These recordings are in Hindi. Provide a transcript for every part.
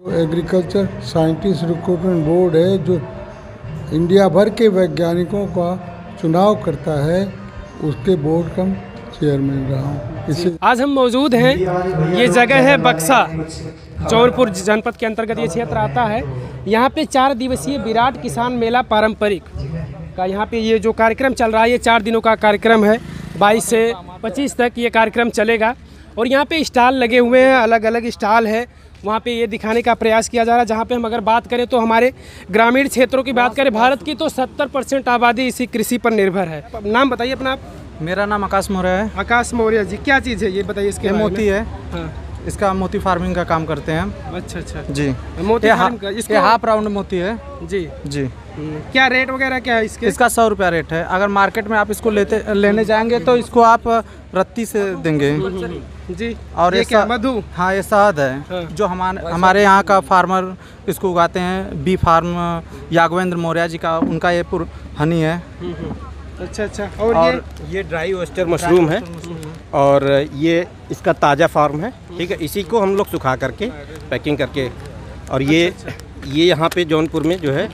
एग्रीकल्चर साइंटिस्ट रिक्रूटमेंट बोर्ड है जो इंडिया भर के वैज्ञानिकों का चुनाव करता है, उसके बोर्ड का चेयरमैन रहा हूँ। आज हम मौजूद हैं, ये जगह है बक्सा, जौनपुर जनपद के अंतर्गत ये क्षेत्र आता है। यहाँ पे 4 दिवसीय विराट किसान मेला पारंपरिक का यहाँ पे ये जो कार्यक्रम चल रहा है, ये 4 दिनों का कार्यक्रम है। 22 से 25 तक ये कार्यक्रम चलेगा और यहाँ पे स्टॉल लगे हुए हैं, अलग अलग स्टॉल है। वहाँ पे ये दिखाने का प्रयास किया जा रहा है। जहाँ पे हम अगर बात करें तो हमारे ग्रामीण क्षेत्रों की बात करें, भारत की तो 70% आबादी इसी कृषि पर निर्भर है। नाम बताइए अपना। मेरा नाम आकाश मौर्य है। आकाश मौर्य जी, क्या चीज़ है ये बताइए इसके? मोती है। हाँ। इसका मोती फार्मिंग का काम करते हैं हम। अच्छा जी। मोती इसके हाफ राउंड मोती है जी। जी। क्या रेट वगैरह क्या है इसके? इसका 100 रुपया रेट है। अगर मार्केट में आप इसको लेने जाएंगे तो इसको आप रत्ती से देंगे जी। और ये क्या मधु? हाँ, ये शहद है। हाँ। जो हमारे यहाँ का फार्मर इसको उगाते हैं, बी फार्म यागवेंद्र मौर्य जी का, उनका ये हनी है। अच्छा। और ये ड्राई ओस्टर मशरूम है और ये इसका ताज़ा फार्म है, ठीक है। इसी को हम लोग सुखा करके पैकिंग करके, और ये यहाँ पे जौनपुर में जो है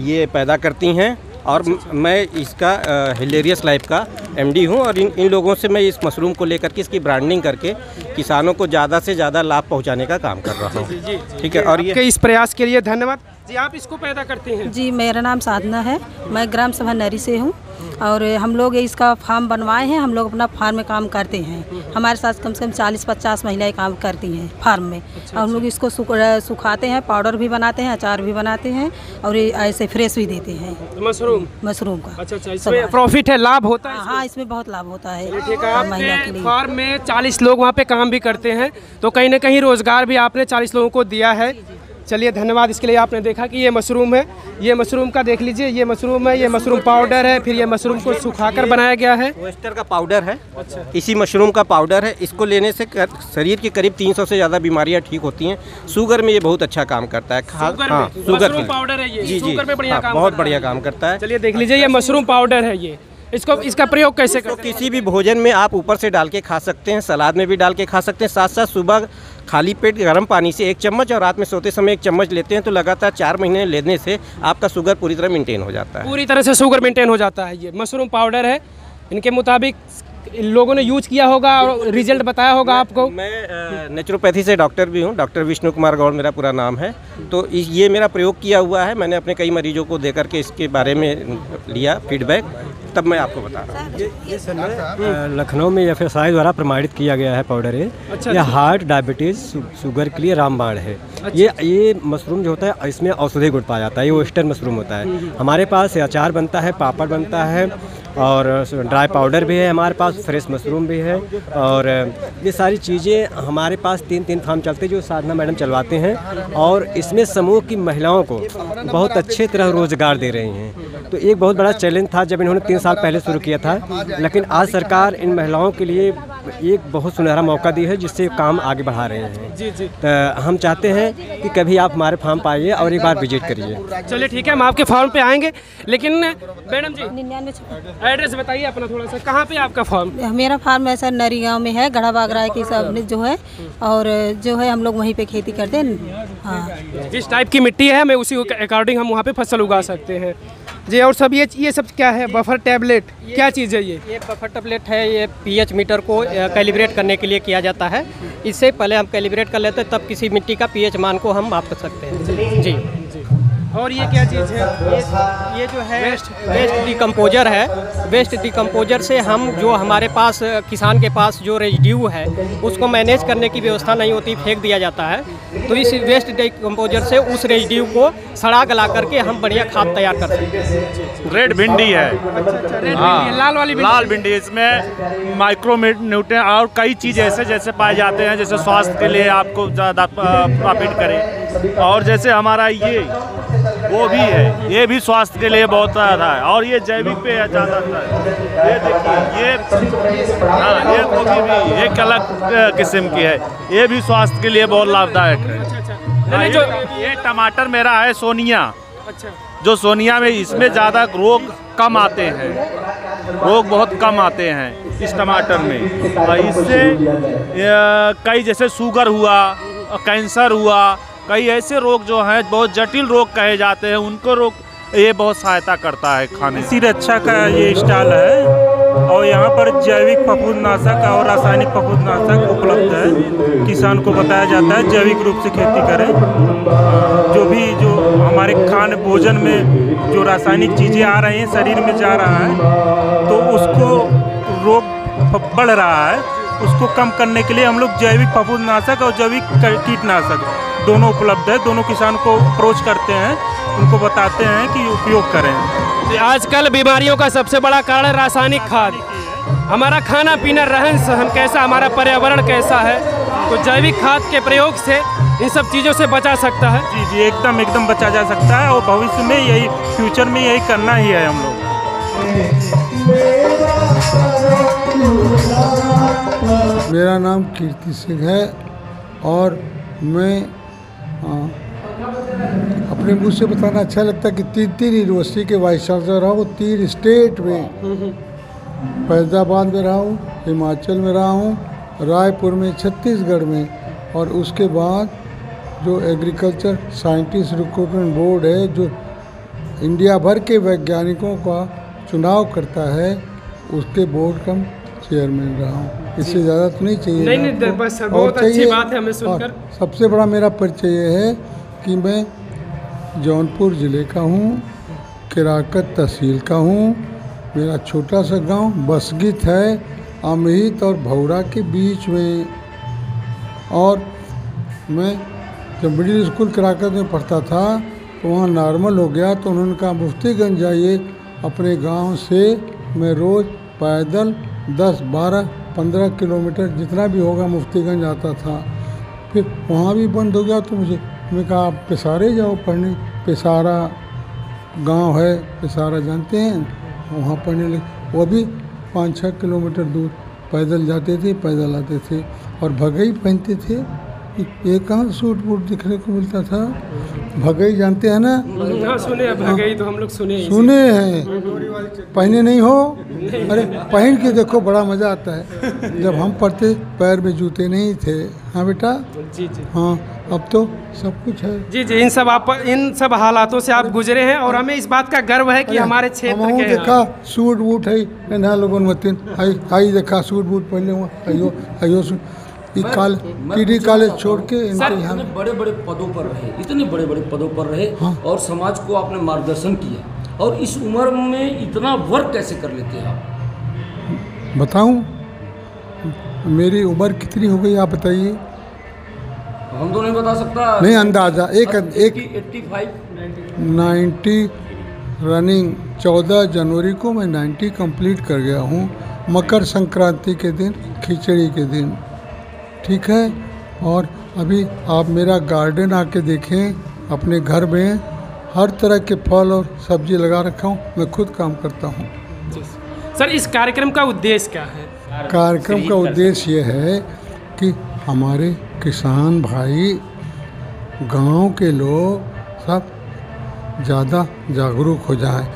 ये पैदा करती हैं। और मैं इसका हिलेरियस लाइफ का एमडी हूँ और इन लोगों से मैं इस मशरूम को लेकर के इसकी ब्रांडिंग करके किसानों को ज़्यादा से ज़्यादा लाभ पहुँचाने का काम कर रहा हूँ, ठीक है। और ये इस प्रयास के लिए धन्यवाद जी। आप इसको पैदा करते हैं? जी, मेरा नाम साधना है, मैं ग्राम सभा नरी से हूँ और हम लोग इसका फार्म बनवाए हैं। हम लोग अपना फार्म में काम करते हैं। हमारे साथ कम से कम 40-50 महिलाएं काम करती हैं फार्म में। और हम लोग इसको सुखाते हैं, पाउडर भी बनाते हैं, अचार भी बनाते हैं और ऐसे फ्रेश भी देते हैं मशरूम का। अच्छा, इसमें प्रॉफिट है, लाभ होता है? हाँ, इसमें बहुत लाभ होता है महिला के लिए। फार्म में 40 लोग वहाँ पे काम भी करते हैं, तो कहीं ना कहीं रोजगार भी आपने 40 लोगों को दिया है। चलिए धन्यवाद इसके लिए। आपने देखा कि ये मशरूम है, ये मशरूम का देख लीजिए, ये मशरूम है, ये मशरूम पाउडर है, फिर ये मशरूम को सुखाकर बनाया गया है। ओएस्टर का पाउडर है। अच्छा। इसी मशरूम का पाउडर है। इसको लेने से शरीर की करीब 300 से ज़्यादा बीमारियां ठीक होती हैं। शुगर में ये बहुत अच्छा काम करता है। हाँ, शुगर पाउडर है ये। जी, बहुत बढ़िया काम करता है। चलिए देख लीजिए, ये मशरूम पाउडर है। ये इसका प्रयोग कैसे करते हैं? किसी भी भोजन में आप ऊपर से डाल के खा सकते हैं, सलाद में भी डाल के खा सकते हैं। साथ साथ सुबह खाली पेट गर्म पानी से 1 चम्मच और रात में सोते समय 1 चम्मच लेते हैं तो लगातार 4 महीने लेने से आपका शुगर पूरी तरह मेंटेन हो जाता है। पूरी तरह से शुगर मेंटेन हो जाता है। ये मशरूम पाउडर है, इनके मुताबिक लोगों ने यूज किया होगा और रिजल्ट बताया होगा आपको। मैं नेचुरोपैथी से डॉक्टर भी हूँ, डॉक्टर विष्णु कुमार गौड़ मेरा पूरा नाम है। तो ये मेरा प्रयोग किया हुआ है, मैंने अपने कई मरीजों को दे करके इसके बारे में लिया फीडबैक, तब मैं आपको बता रहा हूँ। ये लखनऊ में FSI द्वारा प्रमाणित किया गया है पाउडर है। अच्छा। यह हार्ट, डायबिटीज़, शुगर के लिए रामबाण है। अच्छा। ये मशरूम जो होता है इसमें औषधि गुण पाया जाता है। ये ओएस्टर मशरूम होता है। हमारे पास अचार बनता है, पापड़ बनता है और ड्राई पाउडर भी है हमारे पास, फ्रेश मशरूम भी है। और ये सारी चीज़ें हमारे पास 3 फार्म चलते हैं जो साधना मैडम चलवाते हैं और इसमें समूह की महिलाओं को बहुत अच्छे तरह रोजगार दे रही हैं। तो एक बहुत बड़ा चैलेंज था जब इन्होंने 3 साल पहले शुरू किया था, लेकिन आज सरकार इन महिलाओं के लिए एक बहुत सुनहरा मौका दी है जिससे काम आगे बढ़ा रहे हैं। जी। तो हम चाहते हैं कि कभी आप हमारे फार्म पर आइए और एक बार विजिट करिए। चलिए ठीक है, हम आपके फार्म पे आएंगे। लेकिन मैडम जी एड्रेस बताइए अपना थोड़ा सा, कहाँ पे आपका फार्म? मेरा फार्म ऐसा नरी गाँव में है, गढ़ा बागरा की सब जो है, और जो है हम लोग वहीं पे खेती करते हैं। हाँ, जिस टाइप की मिट्टी है हमें उसी अकॉर्डिंग हम वहाँ पे फसल उगा सकते हैं जी। और सब ये सब क्या है? बफर टैबलेट, क्या चीज़ है ये? बफर टैबलेट है, ये pH मीटर को कैलिब्रेट करने के लिए किया जाता है। इससे पहले हम कैलिब्रेट कर लेते हैं, तब किसी मिट्टी का pH मान को हम माप कर सकते हैं जी। और ये क्या चीज़ है? ये जो है वेस्ट डिकम्पोजर है। वेस्ट डिकम्पोजर से हम जो हमारे पास किसान के पास जो रेजिड्यू है उसको मैनेज करने की व्यवस्था नहीं होती, फेंक दिया जाता है। तो इस वेस्ट डिकम्पोजर से उस रेजिड्यू को सड़ा गला करके हम बढ़िया खाद तैयार कर सकते हैं। रेड भिंडी है। हाँ, लाल भिंडी। इसमें माइक्रो न्यूट्रिएंट और कई चीज़ जैसे पाए जाते हैं, जैसे स्वास्थ्य के लिए आपको ज़्यादा प्रॉफिट करे। और जैसे हमारा वो भी है, ये भी स्वास्थ्य के लिए बहुत ज़्यादा है। और ये जैविक पे ज़्यादा है। ये देखिए, ये गोभी भी एक अलग किस्म की है, ये भी स्वास्थ्य के लिए बहुत लाभदायक है। ये टमाटर मेरा है सोनिया। अच्छा। जो सोनिया में इसमें ज़्यादा रोग कम आते हैं, रोग बहुत कम आते हैं इस टमाटर में। इससे कई जैसे शुगर हुआ, कैंसर हुआ, कई ऐसे रोग जो हैं बहुत जटिल रोग कहे जाते हैं, उनको रोग ये बहुत सहायता करता है खाने। इसी रक्षा का ये स्टॉल है और यहाँ पर जैविक फफूंदनाशक और रासायनिक फफूंदनाशक उपलब्ध है। किसान को बताया जाता है जैविक रूप से खेती करें। जो हमारे खान भोजन में जो रासायनिक चीज़ें आ रही हैं, शरीर में जा रहा है, तो उसको रोग बढ़ रहा है, उसको कम करने के लिए हम लोग जैविक फफूंदनाशक और जैविक कीटनाशक दोनों उपलब्ध है। दोनों किसान को अप्रोच करते हैं, उनको बताते हैं कि उपयोग करें। आजकल बीमारियों का सबसे बड़ा कारण रासायनिक खाद। हमारा खाना पीना, रहन सहन कैसा, हमारा पर्यावरण कैसा है, तो जैविक खाद के प्रयोग से इन सब चीज़ों से बचा सकता है। जी जी, एकदम बचा जा सकता है और भविष्य में यही, फ्यूचर में यही करना ही है हम लोग। मेरा नाम कीर्ति सिंह है और मैं अपने मुँह से बताना अच्छा लगता है कि 3 यूनिवर्सिटी के वाइस चांसलर रहा हूँ, 3 स्टेट में। फैज़ाबाद में रहा हूँ, हिमाचल में रहा हूँ, रायपुर में, छत्तीसगढ़ में, और उसके बाद जो एग्रीकल्चर साइंटिस्ट रिक्रूटमेंट बोर्ड है, जो इंडिया भर के वैज्ञानिकों का चुनाव करता है, उसके बोर्ड का चेयरमैन रहा हूँ। इससे ज़्यादा तो नहीं चाहिए। नहीं, बस बहुत अच्छी बात है हमें सुनकर। सबसे बड़ा मेरा परिचय ये है कि मैं जौनपुर ज़िले का हूँ, केराकत तहसील का हूँ। मेरा छोटा सा गांव बसगित है, अमहित और भौरा के बीच में। और मैं जब मिडिल स्कूल केराकत में पढ़ता था तो वहाँ नॉर्मल हो गया, तो उन्होंने कहा मुफ्तीगंज जाइए। अपने गांव से मैं रोज़ पैदल 10, 12, 15 किलोमीटर जितना भी होगा मुफ्तीगंज आता था। फिर वहाँ भी बंद हो गया तो मैं कहा आप पेशारे जाओ पढ़ने। पेशारा गांव है, पेशारा जानते हैं, वहाँ पढ़ने लगे। वो भी 5-6 किलोमीटर दूर पैदल जाते थे, पैदल आते थे और भगई पहनते थे। ये कहाँ सूट बूट दिखने को मिलता था। भगई जानते हैं ना? हाँ, सुने हैं भगई, तो हम लोग सुने हैं। पहने नहीं हो? अरे पहन के देखो, बड़ा मज़ा आता है। जब हम पढ़ते पैर में जूते नहीं थे। हाँ बेटा जी जी। हाँ, अब तो सब कुछ है। जी जी, इन सब हालातों से आप गुजरे हैं और हमें इस बात का गर्व है कि हमारे क्षेत्र के देखा सूट बूट है ना लोगों मतिन आई देखा सूट बूट पहने हुआ अयो कॉलेज छोड़ के इतने बड़े बड़े पदों पर रहे, इतने बड़े बड़े पदों पर रहे। हाँ। और समाज को आपने मार्गदर्शन किया, और इस उम्र में इतना वर्क कैसे कर लेते हैं आप? बताऊं मेरी उम्र कितनी हो गई, आप बताइए। हम तो नहीं बता सकता। नहीं, अंदाजा एक 90 रनिंग 14 जनवरी को मैं 90 कंप्लीट कर गया हूँ। मकर संक्रांति के दिन, खिचड़ी के दिन, ठीक है। और अभी आप मेरा गार्डन आके देखें, अपने घर में हर तरह के फल और सब्जी लगा रखा हूँ, मैं खुद काम करता हूँ। सर, इस कार्यक्रम का उद्देश्य क्या है? कार्यक्रम का उद्देश्य ये है कि हमारे किसान भाई, गांव के लोग सब ज़्यादा जागरूक हो जाएं,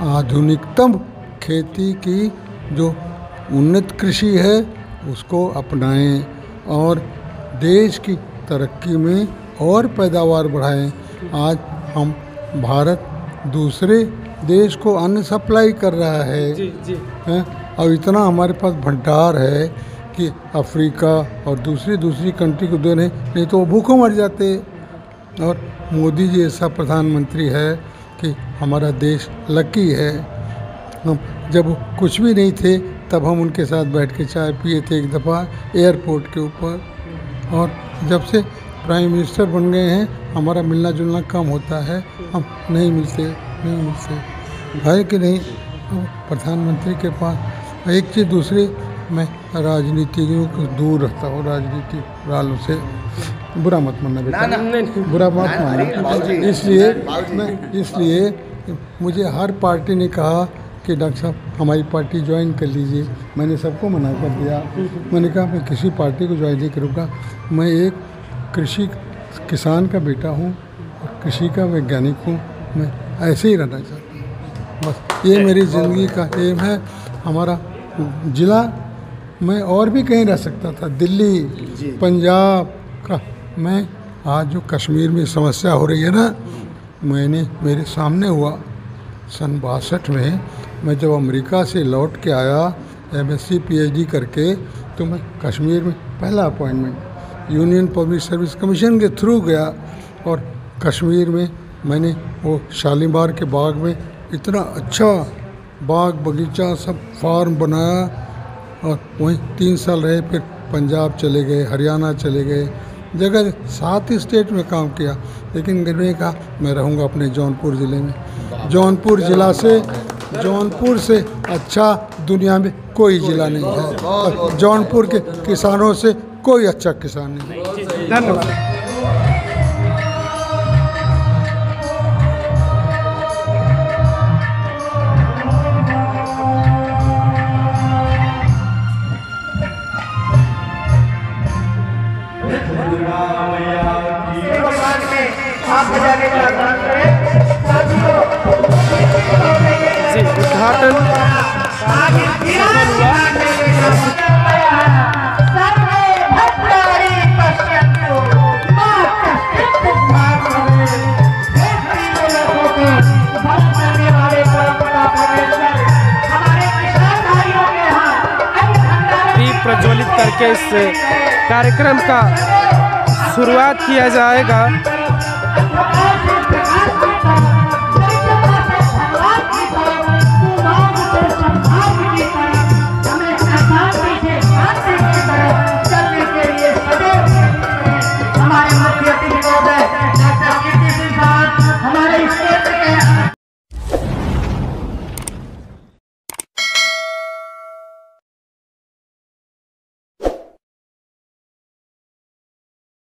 आधुनिकतम खेती की जो उन्नत कृषि है उसको अपनाएं और देश की तरक्की में और पैदावार बढ़ाएं। आज हम भारत दूसरे देश को अन्न सप्लाई कर रहा है। जी जी। और इतना हमारे पास भंडार है कि अफ्रीका और दूसरी कंट्री को देने, नहीं तो वो भूखों मर जाते। और मोदी जी ऐसा प्रधानमंत्री है कि हमारा देश लकी है। हम जब कुछ भी नहीं थे तब हम उनके साथ बैठ के चाय पिए थे एक दफ़ा एयरपोर्ट के ऊपर। और जब से प्राइम मिनिस्टर बन गए हैं हमारा मिलना जुलना कम होता है, हम नहीं मिलते है कि नहीं। प्रधानमंत्री के पास एक चीज़, दूसरी मैं राजनीतिज्ञों को दूर रहता हूँ, राजनीति वालों से बुरा मत मानना बेटा, बुरा मत मानना। इसलिए मुझे हर पार्टी ने कहा कि डॉक्टर साहब हमारी पार्टी ज्वाइन कर लीजिए। मैंने सबको मना कर दिया। मैंने कहा मैं किसी पार्टी को ज्वाइन नहीं करूँगा। मैं एक किसान का बेटा हूँ और कृषि का वैज्ञानिक हूँ। मैं ऐसे ही रहना चाहता हूँ, बस ये मेरी ज़िंदगी का एम है। हमारा ज़िला मैं और भी कहीं रह सकता था, दिल्ली, पंजाब का मैं आज जो कश्मीर में समस्या हो रही है ना, मेरे सामने हुआ सन 62 में। मैं जब अमेरिका से लौट के आया MSc PhD करके, तो मैं कश्मीर में पहला appointment union public service commission के थ्रू गया, और कश्मीर में मैंने वो शालीमार के बाग में इतना अच्छा बाग बगीचा सब फार्म बनाया, और वहीं 3 साल रहे। फिर पंजाब चले गए, हरियाणा चले गए, जगह 7 स्टेट में काम किया। लेकिन मैंने कहा मैं रहूँगा अपने जौनपुर ज़िले में। जौनपुर से अच्छा दुनिया में कोई ज़िला नहीं है, और जौनपुर के किसानों से कोई अच्छा किसान नहीं। धन्यवाद। उद्घाटन दीप प्रज्वलित करके इस कार्यक्रम का शुरुआत किया जाएगा।